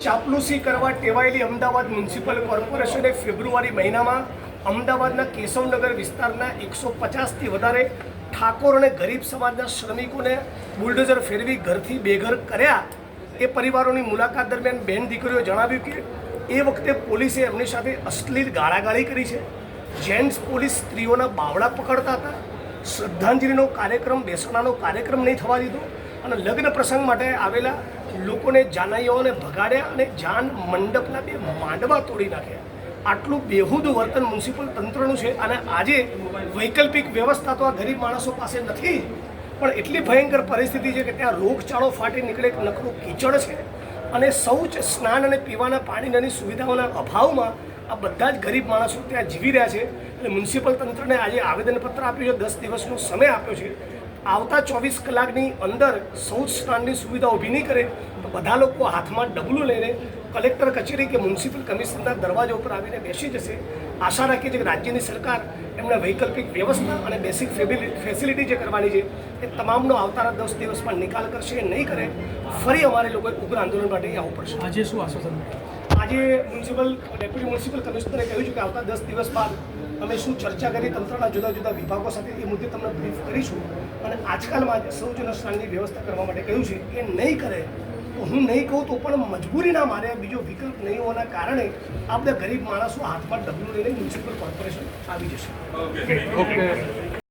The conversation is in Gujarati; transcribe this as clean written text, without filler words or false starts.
ચાપલુસી કરવા ટેવાયેલી અમદાવાદ મ્યુનિસિપલ કોર્પોરેશને ફેબ્રુઆરી મહિનામાં અમદાવાદના કેશવનગર વિસ્તારના 150થી વધારે ઠાકોર અને ગરીબ સમાજના શ્રમિકોને બુલડોઝર ફેરવી ઘરથી બેઘર કર્યા। એ પરિવારોની મુલાકાત દરમિયાન બેન દીકરીઓએ જણાવ્યું કે એ વખતે પોલીસે એમની સાથે અશ્લીલ ગાળાગાળી કરી છે। જેન્ટ્સ પોલીસ સ્ત્રીઓના બાવડા પકડતા હતા। શ્રદ્ધાંજલિનો કાર્યક્રમ બેસણાનો કાર્યક્રમ નહીં થવા દીધો અને લગ્ન પ્રસંગ માટે આવેલા લોકોને જાનૈયાઓને ભગાડ્યા અને જાન મંડપના 2 માંડવા તોડી નાખ્યા। આટલું બેહુદ વર્તન મ્યુનિસિપલ તંત્રનું છે અને આજે વૈકલ્પિક વ્યવસ્થા તો આ ગરીબ માણસો પાસે નથી, પણ એટલી ભયંકર પરિસ્થિતિ છે કે ત્યાં રોગચાળો ફાટી નીકળે, નકરું કીચડ છે અને શૌચ, સ્નાન અને પીવાના પાણીની સુવિધાઓના અભાવમાં આ બધા જ ગરીબ માણસો ત્યાં જીવી રહ્યા છે। એટલે મ્યુનિસિપલ તંત્રને આજે આવેદનપત્ર આપ્યું છે, 10 દિવસનો સમય આપ્યો છે। આવતા 24 કલાકની અંદર શૌચ સ્નાનની સુવિધા ઊભી નહીં કરે તો બધા લોકો હાથમાં ડબલું લઈને કલેક્ટર કચેરી કે મ્યુનિસિપલ કમિશનરના દરવાજા ઉપર આવીને બેસી જશે। આશા રાખીએ છીએ કે રાજ્યની સરકાર એમને વૈકલ્પિક વ્યવસ્થા અને બેસિક ફેસિલિટી જે કરવાની છે એ તમામનો આવતા 10 દિવસમાં નિકાલ કરશે। નહીં કરે ફરી અમારે લોકોએ ઉગ્ર આંદોલન માટે આવવું પડશે। આજે શું આશ્વાસન? આજે ડેપ્યુટી મ્યુનિસિપલ કમિશનરે કહ્યું છે કે આવતા 10 દિવસ બાદ અમે શું ચર્ચા કરી તંત્રના જુદા જુદા વિભાગો સાથે એ મુદ્દે તમને બ્રીફ કરીશું અને આજકાલમાં શૌચ સ્નાનની વ્યવસ્થા કરવા માટે કહ્યું છે। એ નહીં કરે તો હું નહીં કહું તો પણ મજબૂરીના મારે બીજો વિકલ્પ નહીં હોવાના કારણે આ બધા ગરીબ માણસો હાથમાં ડબલું લઈને મ્યુનિસિપલ કોર્પોરેશન આવી જશે। ઓકે।